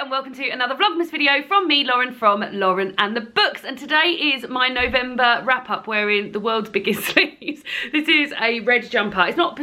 and welcome to another Vlogmas video from me, Lauren, from Lauren and the Books. And today is my November wrap-up wearing the world's biggest sleeves. This is a red jumper. It's not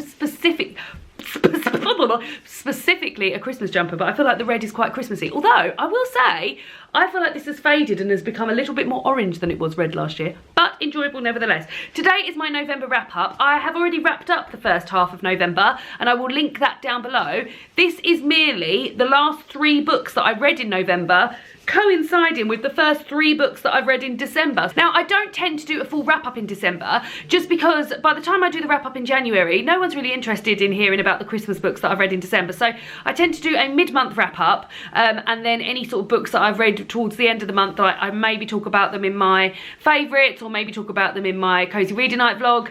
specifically a Christmas jumper, but I feel like the red is quite Christmassy. Although, I will say, I feel like this has faded and has become a little bit more orange than it was red last year, but enjoyable nevertheless. Today is my November wrap-up. I have already wrapped up the first half of November, and I will link that down below. This is merely the last 3 books that I read in November, coinciding with the first 3 books that I've read in December. Now, I don't tend to do a full wrap-up in December, just because by the time I do the wrap-up in January, no one's really interested in hearing about the Christmas books that I've read in December. So I tend to do a mid-month wrap-up, and then any sort of books that I've read towards the end of the month, I maybe talk about them in my favourites, or maybe talk about them in my Cozy Reader Night vlog.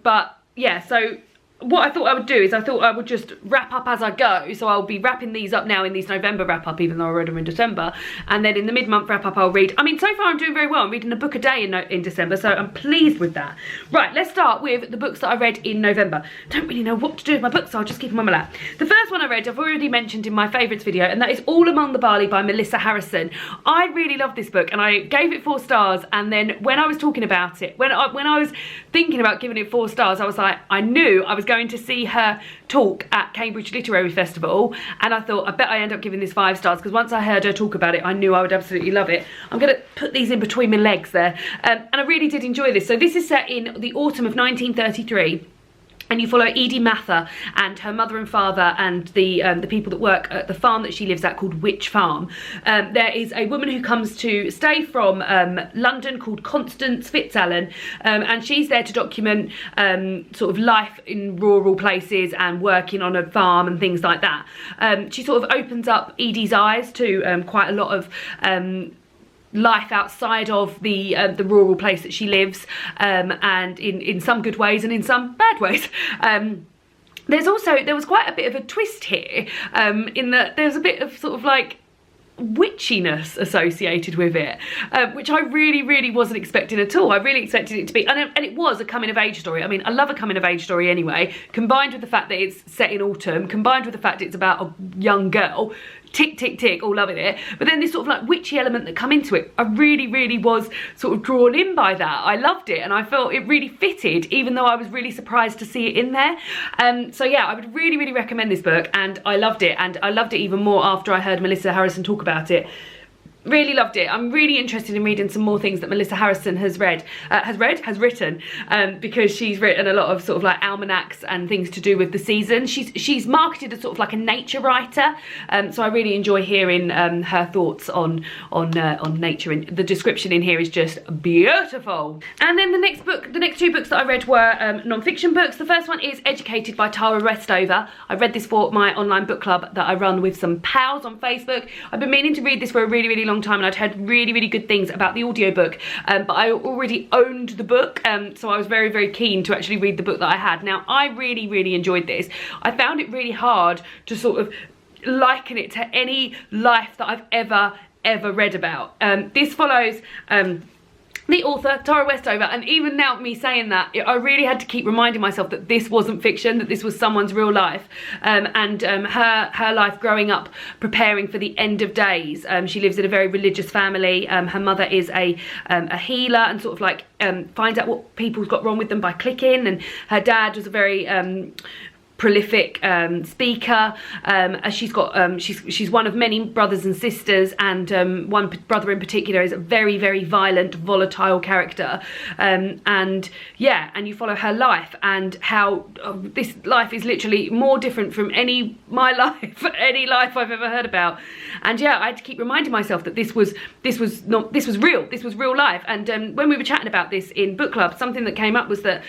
But yeah, so what I thought I would do is I thought I would just wrap up as I go. So I'll be wrapping these up now in these November wrap up, even though I read them in December. And then in the mid-month wrap up I'll read. I mean, so far I'm doing very well. I'm reading a book a day in December, so I'm pleased with that. Right, let's start with the books that I read in November. Don't really know what to do with my books, so I'll just keep them on my lap. The first one I read, I've already mentioned in my favourites video, and that is All Among the Barley by Melissa Harrison. I really love this book, and I gave it 4 stars, and then when I was talking about it, when I was thinking about giving it 4 stars, I was like, I knew I was going to see her talk at Cambridge Literary Festival, and I thought I bet I end up giving this 5 stars, because once I heard her talk about it I knew I would absolutely love it. I'm gonna put these in between my legs there, and I really did enjoy this. So this is set in the autumn of 1933. And you follow Edie Mather and her mother and father and the people that work at the farm that she lives at called Witch Farm. There is a woman who comes to stay from London called Constance Fitzallen, and she's there to document sort of life in rural places and working on a farm and things like that. She sort of opens up Edie's eyes to quite a lot of life outside of the rural place that she lives, and in some good ways and in some bad ways. There was quite a bit of a twist here, in that there's a bit of sort of like witchiness associated with it, which I really wasn't expecting at all. I really expected it to be, and it was a coming of age story. I mean, I love a coming of age story anyway, combined with the fact that it's set in autumn, combined with the fact it's about a young girl. Tick, tick, tick, all loving it. But then this sort of like witchy element that come into it, I really was sort of drawn in by that. I loved it, and I felt it really fitted, even though I was really surprised to see it in there. So yeah, I would really recommend this book, and I loved it, and I loved it even more after I heard Melissa Harrison talk about it. Really loved it. I'm really interested in reading some more things that Melissa Harrison has written, because she's written a lot of sort of like almanacs and things to do with the season. She's marketed as sort of like a nature writer, so I really enjoy hearing her thoughts on nature. And the description in here is just beautiful. And then the next 2 books that I read were non-fiction books. The first one is Educated by Tara Westover. I read this for my online book club that I run with some pals on Facebook. I've been meaning to read this for a really long time, and I'd heard really good things about the audiobook, but I already owned the book, so I was very keen to actually read the book that I had. Now, I really enjoyed this. I found it really hard to sort of liken it to any life that I've ever read about. This follows the author, Tara Westover, and even now me saying that, I really had to keep reminding myself that this wasn't fiction, that this was someone's real life, and her life growing up preparing for the end of days. She lives in a very religious family. Her mother is a healer, and sort of like finds out what people's got wrong with them by clicking, and her dad was a very prolific speaker. She's one of many brothers and sisters, and one brother in particular is a very violent, volatile character, and yeah, and you follow her life and how this life is literally more different from any life I've ever heard about. And yeah, I had to keep reminding myself that this was real life. And when we were chatting about this in book club, something that came up was that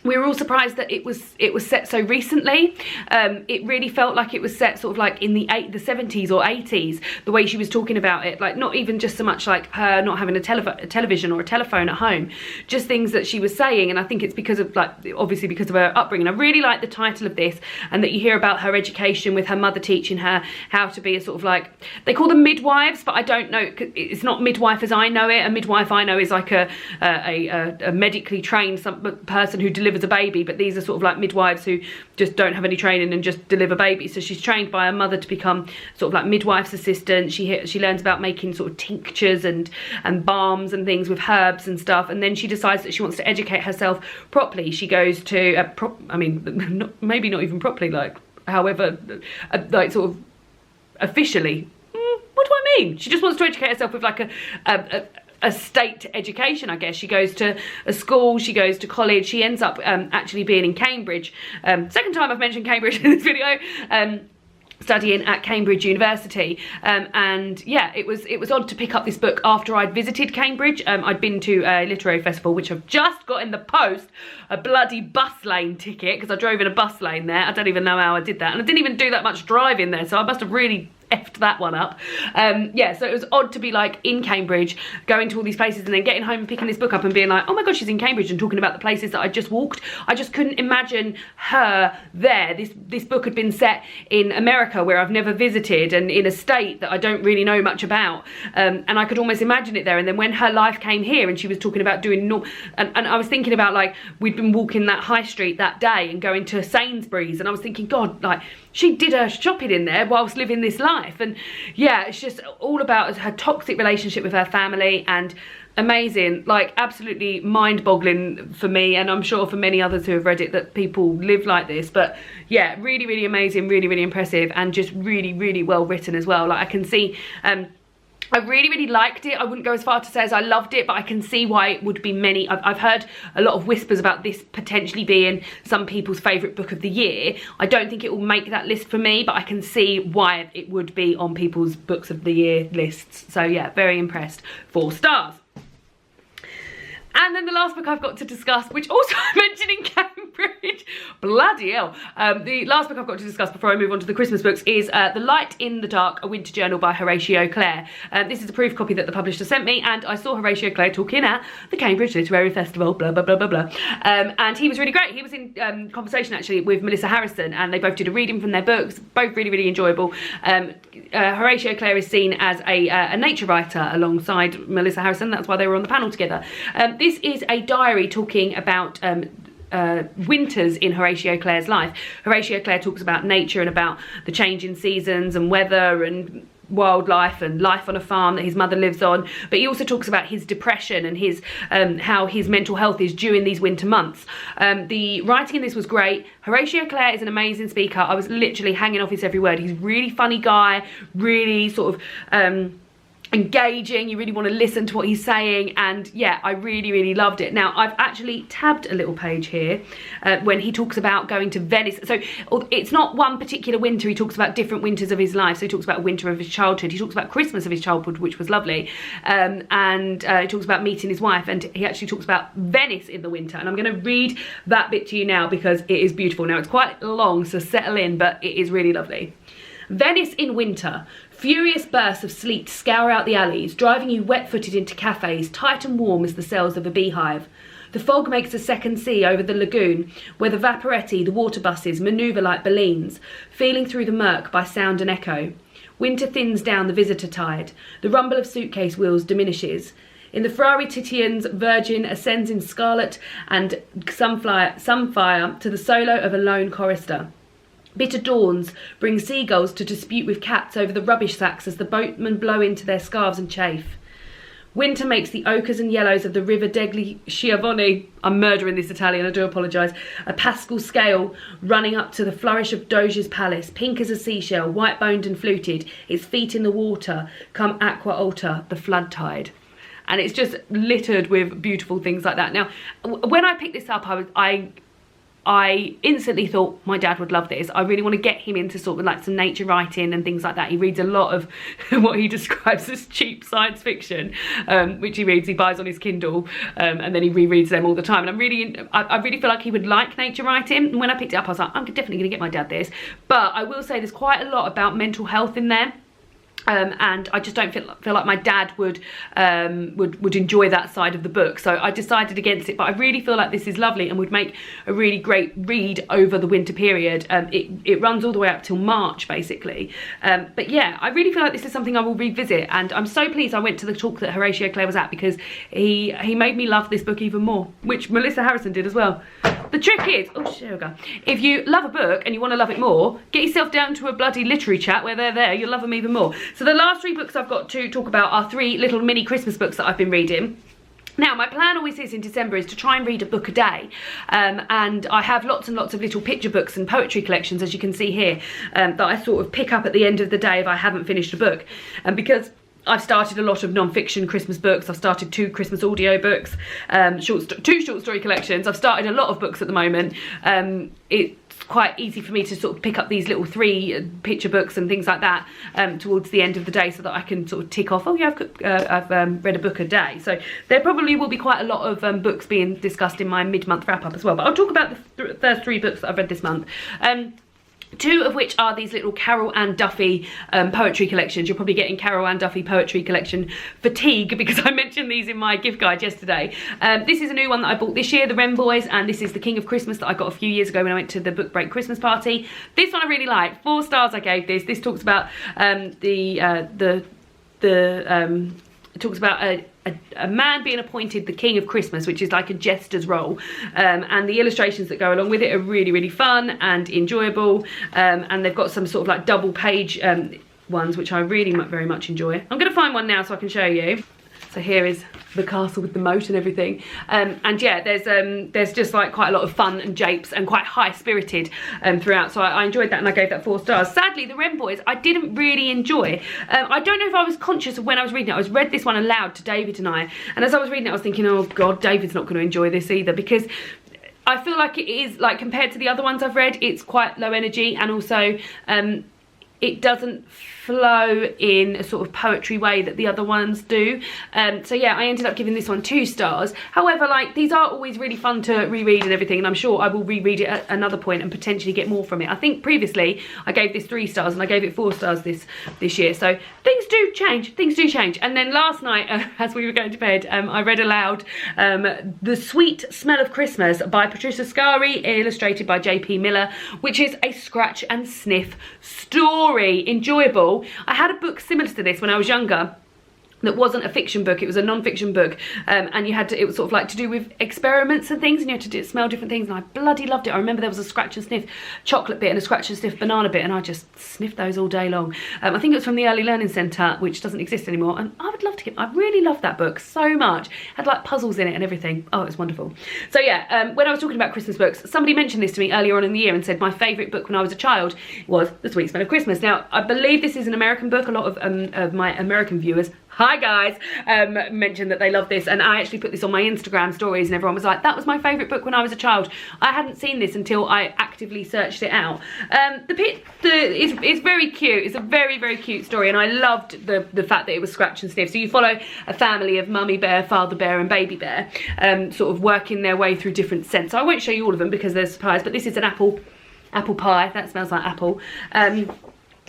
we were all surprised that it was set so recently. It really felt like it was set sort of like in the 70s or 80s, the way she was talking about it, like not even just so much like her not having a television or a telephone at home, just things that she was saying. And I think it's because of, like, obviously because of her upbringing. I really like the title of this, and that you hear about her education with her mother teaching her how to be a sort of like, they call them midwives, but I don't know, it's not midwife as I know it. A midwife I know is like a medically trained person who delivers delivers a baby, but these are sort of like midwives who just don't have any training and just deliver babies. So she's trained by her mother to become sort of like midwife's assistant. She learns about making sort of tinctures and balms and things with herbs and stuff, and then she decides that she wants to educate herself properly. She goes to maybe not even properly, like however like sort of officially, what do I mean? She just wants to educate herself with like a state education, I guess. She goes to a school, she goes to college, she ends up actually being in Cambridge. Second time I've mentioned Cambridge in this video. Studying at Cambridge University, and yeah, it was odd to pick up this book after I'd visited Cambridge. I'd been to a literary festival, which I've just got in the post a bloody bus lane ticket, because I drove in a bus lane there. I don't even know how I did that, and I didn't even do that much driving there, so I must have really effed that one up. Yeah, so it was odd to be like in Cambridge, going to all these places, and then getting home and picking this book up and being like, oh my god, she's in Cambridge, and talking about the places that I just walked. I just couldn't imagine her there. This book had been set in America, where I've never visited, and in a state that I don't really know much about, and I could almost imagine it there. And then when her life came here and she was talking about doing and I was thinking about, like, we'd been walking that high street that day and going to Sainsbury's, and I was thinking, god, like, she did her shopping in there whilst living this life. And yeah, it's just all about her toxic relationship with her family, and amazing, like absolutely mind-boggling for me, and I'm sure for many others who have read it, that people live like this. But yeah, really, really amazing, really, really impressive, and just really, really well written as well. Like, I can see I really, really liked it. I wouldn't go as far to say as I loved it, but I can see why it would be many. I've heard a lot of whispers about this potentially being some people's favourite book of the year. I don't think it will make that list for me, but I can see why it would be on people's books of the year lists. So yeah, very impressed. 4 stars. And then the last book I've got to discuss, which also I mentioned in Cambridge, bloody hell. The last book I've got to discuss before I move on to the Christmas books is The Light in the Dark, A Winter Journal by Horatio Clare. This is a proof copy that the publisher sent me, and I saw Horatio Clare talking at the Cambridge Literary Festival, blah, blah, blah, blah, blah. And he was really great. He was in conversation actually with Melissa Harrison, and they both did a reading from their books, both really, really enjoyable. Horatio Clare is seen as a nature writer alongside Melissa Harrison. That's why they were on the panel together. This is a diary talking about winters in Horatio Clare's life. Horatio Clare talks about nature and about the change in seasons and weather and wildlife and life on a farm that his mother lives on, but he also talks about his depression and his how his mental health is during these winter months. The writing in this was great. Horatio Clare is an amazing speaker. I was literally hanging off his every word. He's a really funny guy, really sort of engaging. You really want to listen to what he's saying, and yeah, I really, really loved it. Now, I've actually tabbed a little page here when he talks about going to Venice. So it's not one particular winter, he talks about different winters of his life. So he talks about winter of his childhood, he talks about Christmas of his childhood, which was lovely, and he talks about meeting his wife, and he actually talks about Venice in the winter, and I'm going to read that bit to you now because it is beautiful. Now, it's quite long, so settle in, but it is really lovely. Venice in winter. Furious bursts of sleet scour out the alleys, driving you wet-footed into cafes, tight and warm as the cells of a beehive. The fog makes a second sea over the lagoon, where the vaporetti, the water buses, manoeuvre like balleens, feeling through the murk by sound and echo. Winter thins down the visitor tide. The rumble of suitcase wheels diminishes. In the Frari Titian's Virgin ascends in scarlet and sunfire to the solo of a lone chorister. Bitter dawns bring seagulls to dispute with cats over the rubbish sacks as the boatmen blow into their scarves and chafe. Winter makes the ochres and yellows of the River degli Schiavoni, I'm murdering this Italian, I do apologise, a Pascal scale running up to the flourish of Doge's palace, pink as a seashell, white-boned and fluted, its feet in the water, come aqua alta, the flood tide. And it's just littered with beautiful things like that. Now, when I picked this up, I instantly thought my dad would love this. I really want to get him into sort of like some nature writing and things like that. He reads a lot of what he describes as cheap science fiction, which he buys on his Kindle, and then he rereads them all the time. And I really feel like he would like nature writing. And when I picked it up, I was like, I'm definitely going to get my dad this. But I will say there's quite a lot about mental health in there. and I just don't feel like my dad would enjoy that side of the book, so I decided against it. But I really feel like this is lovely and would make a really great read over the winter period. It runs all the way up till March basically, but yeah, I really feel like this is something I will revisit, and I'm so pleased I went to the talk that Horatio Clare was at, because he made me love this book even more, which Melissa Harrison did as well. The trick is, oh sugar, if you love a book and you want to love it more, get yourself down to a bloody literary chat where they're there, you'll love them even more. So the last 3 books I've got to talk about are 3 little mini Christmas books that I've been reading. Now, my plan always is in December is to try and read a book a day, and I have lots and lots of little picture books and poetry collections, as you can see here, that I sort of pick up at the end of the day if I haven't finished a book. And because I've started a lot of non-fiction Christmas books, I've started 2 Christmas audio books, 2 short story collections, I've started a lot of books at the moment. It's quite easy for me to sort of pick up these little 3 picture books and things like that towards the end of the day, so that I can sort of tick off, oh yeah, I've read a book a day. So there probably will be quite a lot of books being discussed in my mid-month wrap-up as well, but I'll talk about the first 3 books that I've read this month. 2 of which are these little Carol Ann Duffy poetry collections. You're probably getting Carol Ann Duffy poetry collection fatigue, because I mentioned these in my gift guide yesterday. This is a new one that I bought this year, the Wren Boys, and this is The King of Christmas that I got a few years ago when I went to the book break Christmas party. This one I really like. 4 stars I gave this. This talks about it talks about a man being appointed the King of Christmas, which is like a jester's role, and the illustrations that go along with it are really, really fun and enjoyable, and they've got some sort of like double page ones, which I really very much enjoy. I'm going to find one now so I can show you. So here is the castle with the moat and everything, and yeah, there's just like quite a lot of fun and japes and quite high spirited throughout, so I enjoyed that and I gave that 4 stars. Sadly, the Wren Boys I didn't really enjoy. I don't know if I was conscious of when I was reading it. I was read this one aloud to David and I, and as I was reading it I was thinking, oh god, David's not going to enjoy this either, because I feel like it is, like, compared to the other ones I've read, it's quite low energy, and also it doesn't flow in a sort of poetry way that the other ones do. So yeah, I ended up giving this one 2 stars. However, like, these are always really fun to reread and everything, and I'm sure I will reread it at another point and potentially get more from it. I think previously I gave this 3 stars and I gave it 4 stars this year, so things do change. And then last night, as we were going to bed, I read aloud The Sweet Smell of Christmas by Patricia Scari, illustrated by JP Miller, which is a scratch and sniff story. Enjoyable. I had a book similar to this when I was younger that wasn't a fiction book, it was a non-fiction book, and you had to, it was sort of like to do with experiments and things, and you had to smell different things, and I bloody loved it. I remember there was a scratch and sniff chocolate bit and a scratch and sniff banana bit, and I just sniffed those all day long. I think it was from the Early Learning Centre, which doesn't exist anymore, and I would love to get, I really loved that book so much. It had like puzzles in it and everything. Oh, it was wonderful. So yeah, when I was talking about Christmas books, somebody mentioned this to me earlier on in the year and said my favourite book when I was a child was The Sweet Smell of Christmas. Now, I believe this is an American book. A lot of my American viewers, hi guys, mentioned that they love this, and I actually put this on my Instagram stories and everyone was like, that was my favourite book when I was a child. I hadn't seen this until I actively searched it out. It's very cute. It's a very, very cute story, and I loved the fact that it was scratch and sniff. So you follow a family of mummy bear, father bear and baby bear, sort of working their way through different scents. So I won't show you all of them because they're surprise, but this is an apple pie. That smells like apple.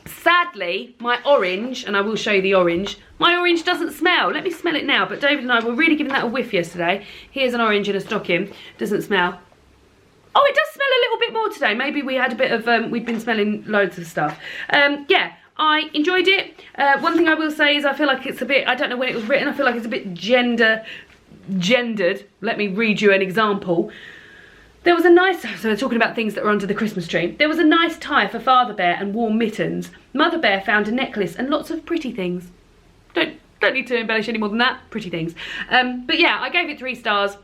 Sadly, my orange, and I will show you the orange, my orange doesn't smell. Let me smell it now, but David and I were really giving that a whiff yesterday. Here's an orange in a stocking. Doesn't smell. Oh, it does smell a little bit more today. Maybe we had a bit of, we'd been smelling loads of stuff. Yeah, I enjoyed it. One thing I will say is I feel like it's a bit, I don't know when it was written, I feel like it's a bit gendered. Let me read you an example. There was a nice, so we're talking about things that were under the Christmas tree. There was a nice tie for Father Bear and warm mittens. Mother Bear found a necklace and lots of pretty things. Don't need to embellish any more than that. Pretty things. But yeah, I gave it 3 stars.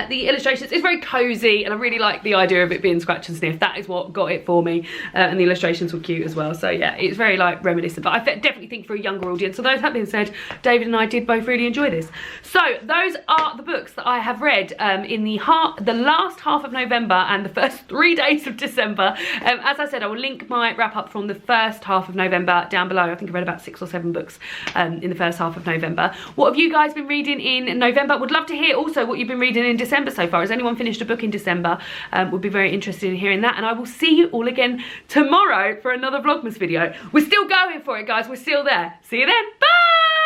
The illustrations, it's very cozy, and I really like the idea of it being scratch and sniff. That is what got it for me, and the illustrations were cute as well. So yeah, it's very like reminiscent, but I definitely think for a younger audience. So that being said, David and I did both really enjoy this. So those are the books that I have read in the last half of November and the first 3 days of December. As I said, I will link my wrap up from the first half of November down below. I think I read about 6 or 7 books in the first half of November. What have you guys been reading in November? Would love to hear also what you've been reading in in December so far. Has anyone finished a book in December? Would be very interested in hearing that. And I will see you all again tomorrow for another Vlogmas video. We're still going for it, guys. We're still there. See you then. Bye!